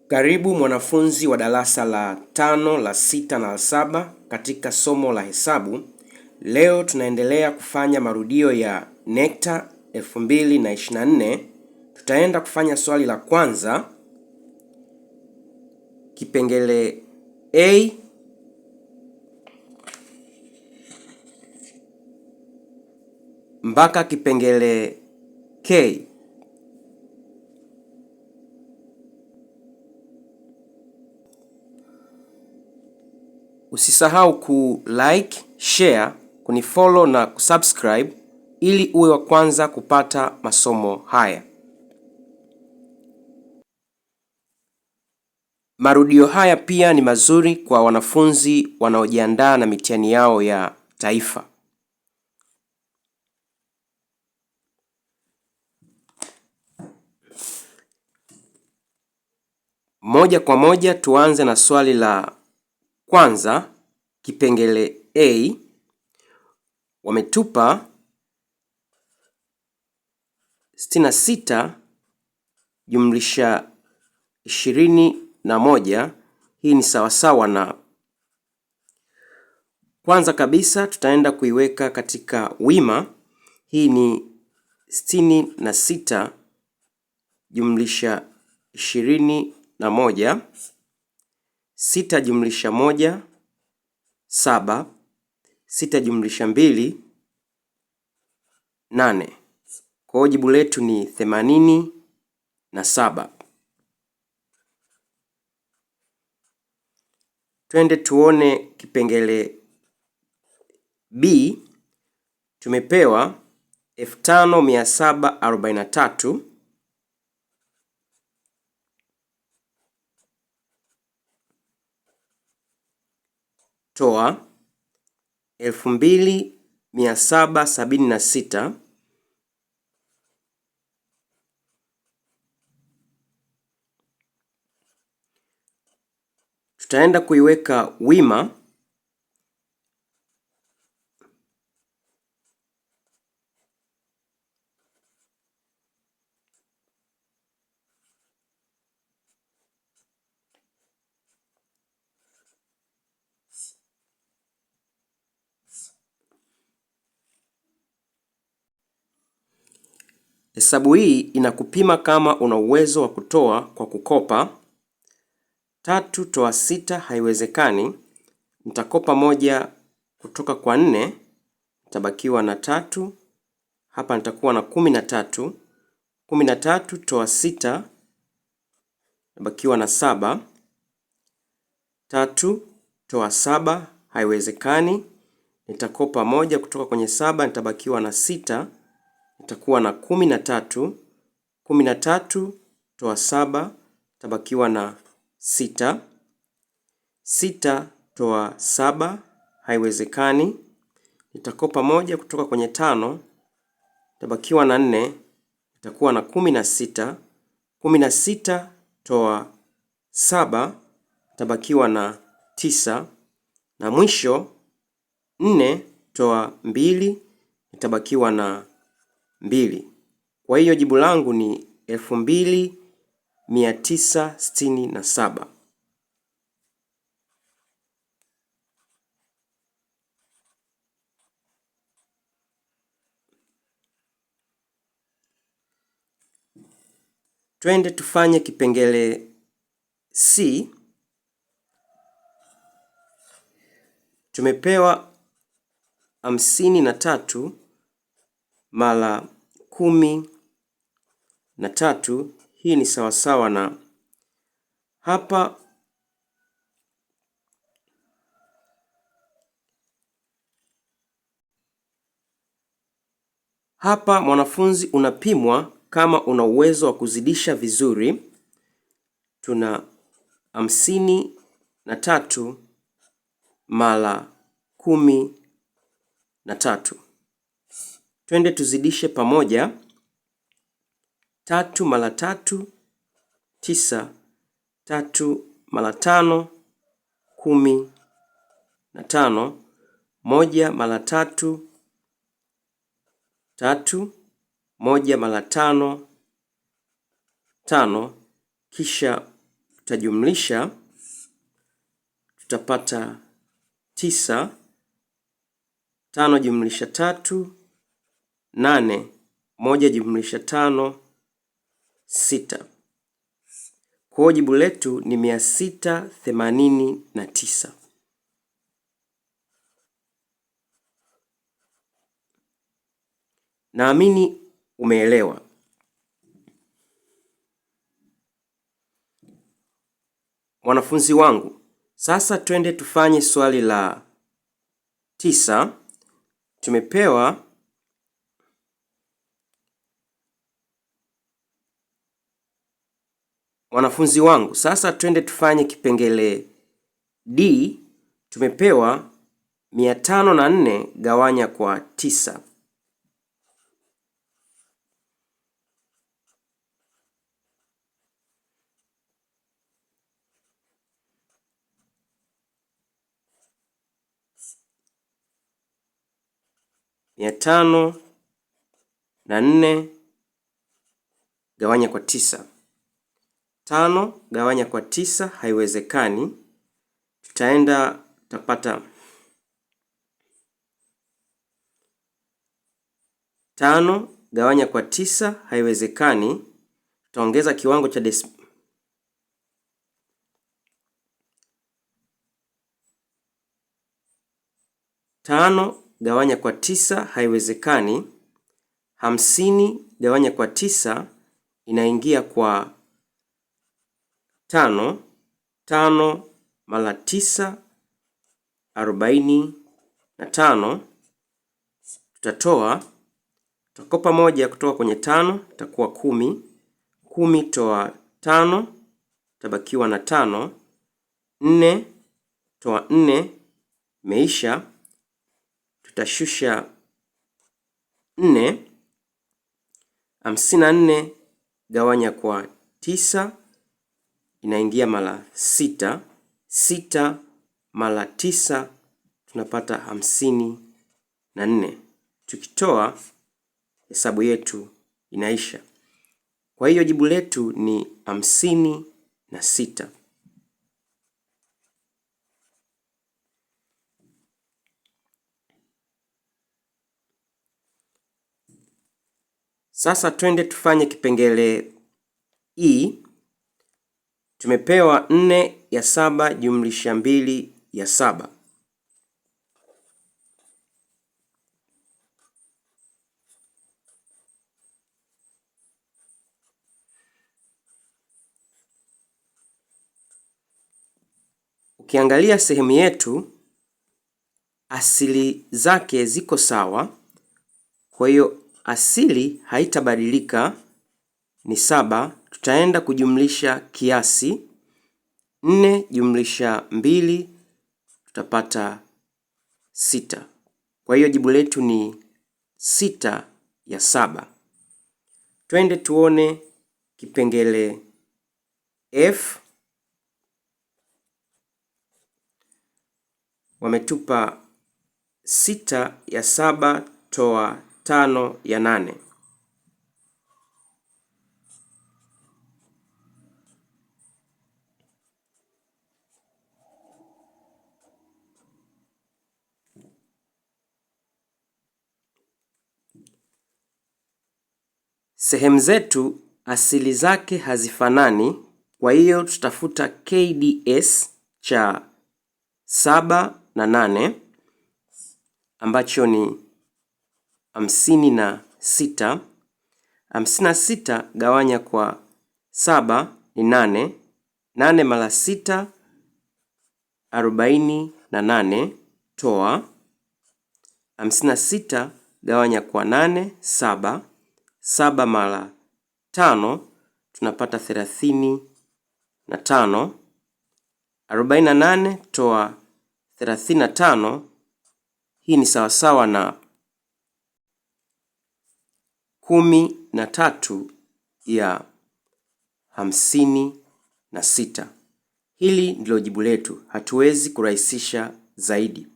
Karibu mwanafunzi wa darasa la 5, la 6 na la 7 katika somo la hesabu. Leo tunaendelea kufanya marudio ya NECTA 2024. Tutaenda kufanya swali la kwanza, kipengele A mpaka kipengele K. Usisahau ku-like, share, kunifollow na kusubscribe ili uwe wa kwanza kupata masomo haya. Marudio haya pia ni mazuri kwa wanafunzi wanaojiandaa na mitihani yao ya taifa. Moja kwa moja tuanze na swali la kwanza, kipengele A. Wametupa 66 jumlisha 21. Hii ni sawasawa na, kwanza kabisa tutaenda kuiweka katika wima. Hii ni 66 jumlisha 21, 6 jumlisha 1 7, 6 jumlisha 2 8. Kwa hiyo jibu letu ni 87. Twende tuone kipengele B. Tumepewa 5743 toa 2776 tutaenda kuiweka wima. Hesabu hii inakupima kama una uwezo wa kutoa kwa kukopa. 3 toa 6 haiwezekani. Nitakopa moja kutoka kwa 4, nitabakiwa na 3. Hapa nitakuwa na 13. 13 toa 6, nitabakiwa na 7. 3 toa 7 haiwezekani. Nitakopa moja kutoka kwenye 7, nitabakiwa na 6. Nitakuwa na 13. 13 toa 7, nitabakiwa na 6. 6 toa 7 haiwezekani. Nitakopa moja kutoka kwenye 5, nitabakiwa na 4. Nitakuwa na 16. 16 toa 7, nitabakiwa na 9. Na mwisho 4 toa 2, nitabakiwa na 2. Kwa hiyo jibu langu ni 2967. Twende tufanye kipengele C. Tumepewa 53 mara 13. Hii ni sawasawa na, hapa mwanafunzi unapimwa kama una uwezo wa kuzidisha vizuri. Tuna 53 mara 13. Twende tuzidishe pamoja. 3 mara 3 9, 3 mara 5 15, 1 mara 3 3, 1 mara 5 5, kisha tutajumlisha, tutapata 9, 5 jumlisha 3, 8, 1 jumlisha 5, 6. Kwa jibu letu ni 689. Naamini umeelewa. Wanafunzi wangu, sasa twende tufanye swali la 9. Tumepewa wanafunzi wangu, sasa twende tufanye kipengele D. Tumepewa 504 gawanya kwa 9. Mia tano na nne gawanya kwa 9. 5 gawanya kwa 9 haiwezekani. Tutapata 5 gawanya kwa 9 haiwezekani. Tutaongeza kiwango cha 5 gawanya kwa 9 haiwezekani. 50 gawanya kwa 9 inaingia kwa 5. 5 mara 9 45. Tutakopa moja kutoka kwenye 5, itakuwa 10. 10 toa 5, tabakiwa na 5. 4 toa 4, meisha. Tutashusha 4. 54 gawanya kwa 9 inaingia mara 6. 6 mara 9 tunapata 54. Tukitoa hesabu yetu inaisha. Kwa hiyo jibu letu ni 56. Sasa twende tufanye kipengele E. Tumepewa 4 ya 7 jumlisha 2 ya 7. Ukiangalia sehemu yetu, asili zake ziko sawa. Kwa hiyo asili haitabadilika, ni 7. Tutaenda kujumlisha kiasi. 4 jumlisha 2 tutapata 6. Kwa hiyo jibu letu ni 6 ya 7. Twende tuone kipengele F. Wametupa 6 ya 7 toa 5 ya 8. Sehemu zetu asili zake hazifanani, kwa hiyo tutafuta KDS cha 7 na 8 ambacho ni 56. 56 gawanya kwa 7 ni 8. 8 mara 6 48. Toa 56 gawanya kwa 8 7. 7 mara 5 tunapata 35. 48 toa 35, hii ni sawasawa na 13 ya 56. Hili ndilo jibu letu, hatuwezi kurahisisha zaidi.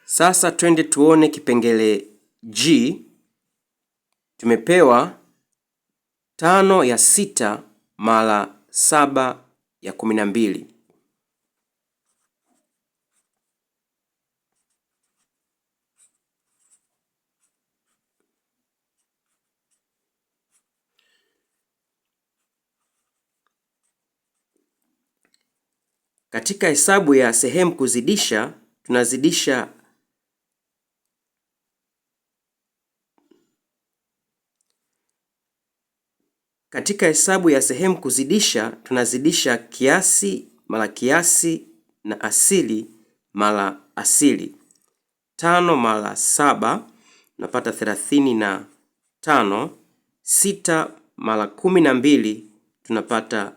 Sasa twende tuone kipengele G. tumepewa 5 ya 6 mara 7 ya 12. Katika hesabu ya sehemu kuzidisha, tunazidisha kiasi mara kiasi na asili mara asili. 5 mara 7 tunapata 35. 6 mara 12 tunapata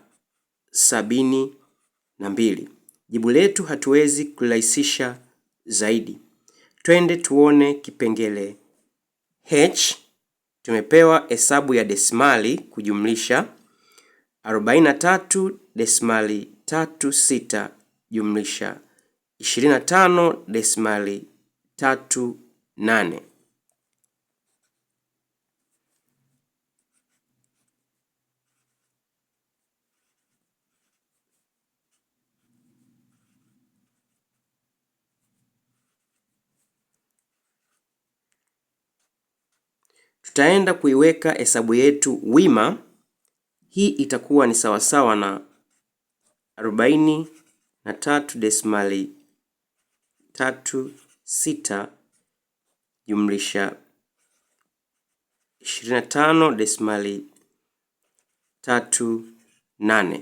72. Jibu letu hatuwezi kurahisisha zaidi. Twende tuone kipengele H. Tumepewa hesabu ya desimali kujumlisha 43.36 jumlisha 25.38. Tutaenda kuiweka hesabu yetu wima. Hii itakuwa ni sawasawa na 43.36 jumlisha 25.38.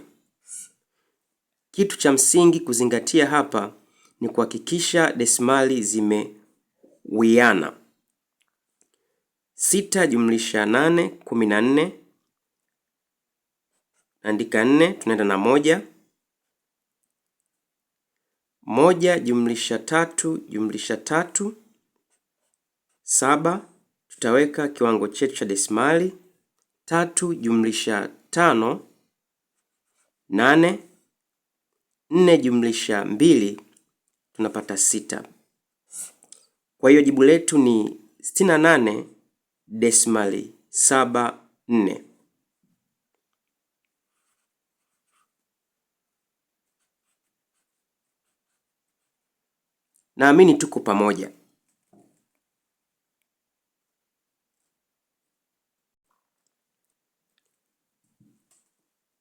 Kitu cha msingi kuzingatia hapa ni kuhakikisha desimali zimewiana. 6 jumlisha 8 14. Andika 4, tunaenda na 1. 1 jumlisha 3 jumlisha 3 7. Tutaweka kiwango chetu cha desimali. 3 jumlisha 5 8. 4 jumlisha 2 tunapata 6. Kwa hiyo jibu letu ni 68.74. Naamini tuko pamoja.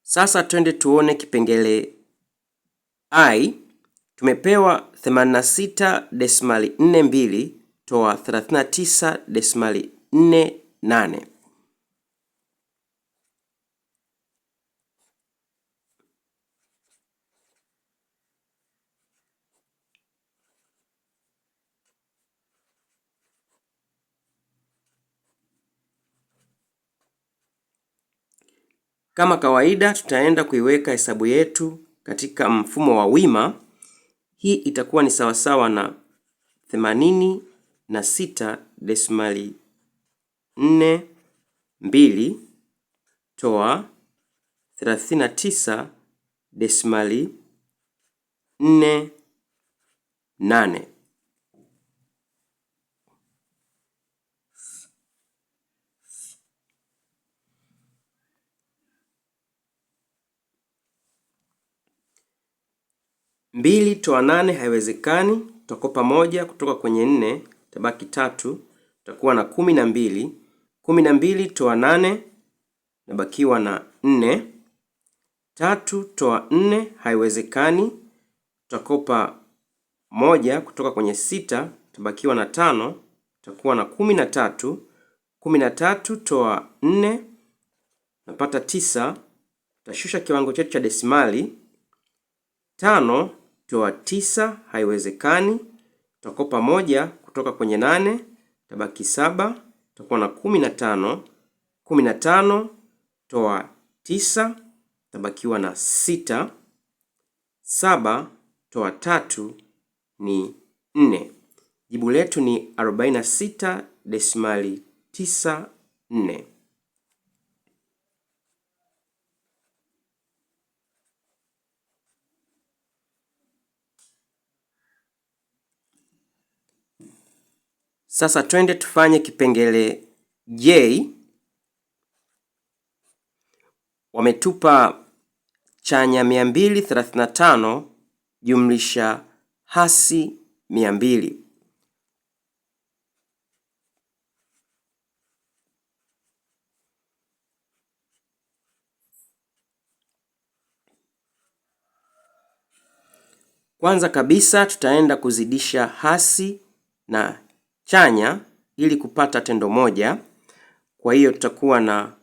Sasa twende tuone kipengele I. Tumepewa 86.42 toa 39.48. Kama kawaida, tutaenda kuiweka hesabu yetu katika mfumo wa wima. Hii itakuwa ni sawasawa na 86.42 toa 39.48. 2 toa 8 haiwezekani. Tutakopa 1 kutoka kwenye 4, tabaki 3. Tutakuwa na 12. 12 toa 8 nabakiwa na 4. 3 toa 4 haiwezekani. Tutakopa 1 kutoka kwenye 6, tabakiwa na 5. Tutakuwa na 13. 13 toa 4 napata 9. Tutashusha kiwango chetu cha desimali. 5 toa 9 haiwezekani. Tutakopa 1 kutoka kwenye 8, tabaki 7. Tutakuwa na 15. 15 toa 9 tabakiwa na 6. 7 toa 3 ni 4. Jibu letu ni 46.94. Sasa twende tufanye kipengele J. wametupa chanya 235 jumlisha hasi 200. Kwanza kabisa tutaenda kuzidisha hasi na chanya ili kupata tendo moja. Kwa hiyo tutakuwa na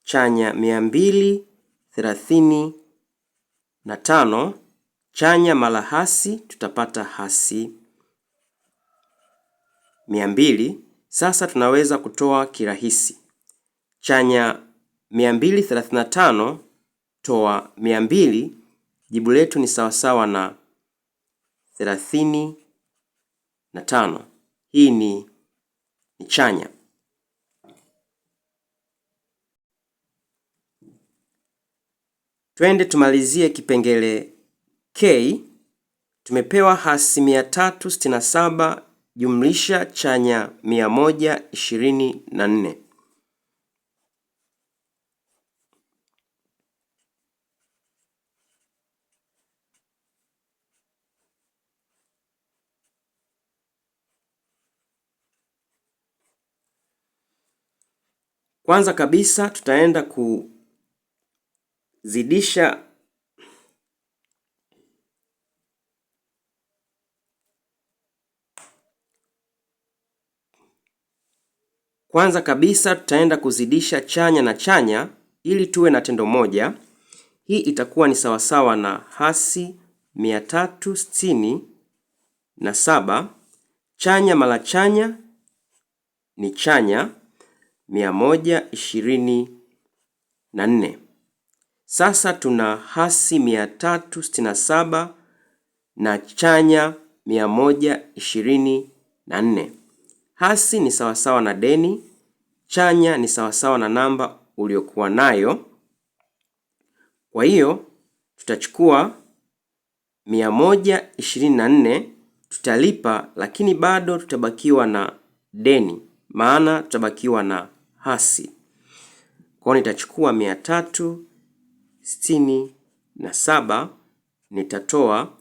chanya 235 chanya mara hasi, tutapata hasi 200. Sasa tunaweza kutoa kirahisi. Chanya 235 toa 200, jibu letu ni sawasawa na 35. Hii ni chanya. Twende tumalizie kipengele K. Tumepewa hasi 367 jumlisha chanya 124. Kwanza kabisa tutaenda kuzidisha chanya na chanya ili tuwe na tendo moja. Hii itakuwa ni sawasawa na hasi 367 chanya mara chanya ni chanya 124. Sasa tuna hasi 367 na chanya 124. Hasi ni sawasawa na deni, chanya ni sawasawa na namba uliokuwa nayo. Kwa hiyo tutachukua 124 tutalipa, lakini bado tutabakiwa na deni, maana tutabakiwa na hasi. Kwa hiyo nitachukua 367 nitatoa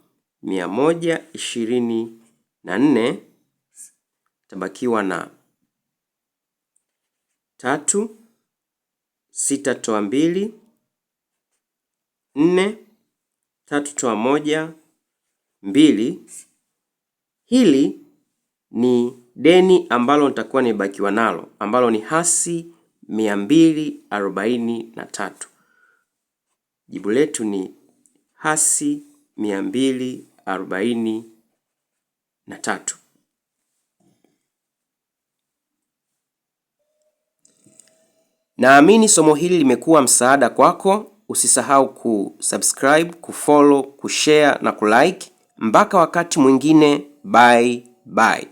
124, tabakiwa na 3, 6 toa 2, 4, 3 toa 1, 2. Hili ni deni ambalo nitakuwa nimebakiwa nalo, ambalo ni hasi 243. Jibu letu ni hasi 243. Naamini somo hili limekuwa msaada kwako. Usisahau kusubscribe, kufollow, kushare na kulike. Mpaka wakati mwingine, bye bye.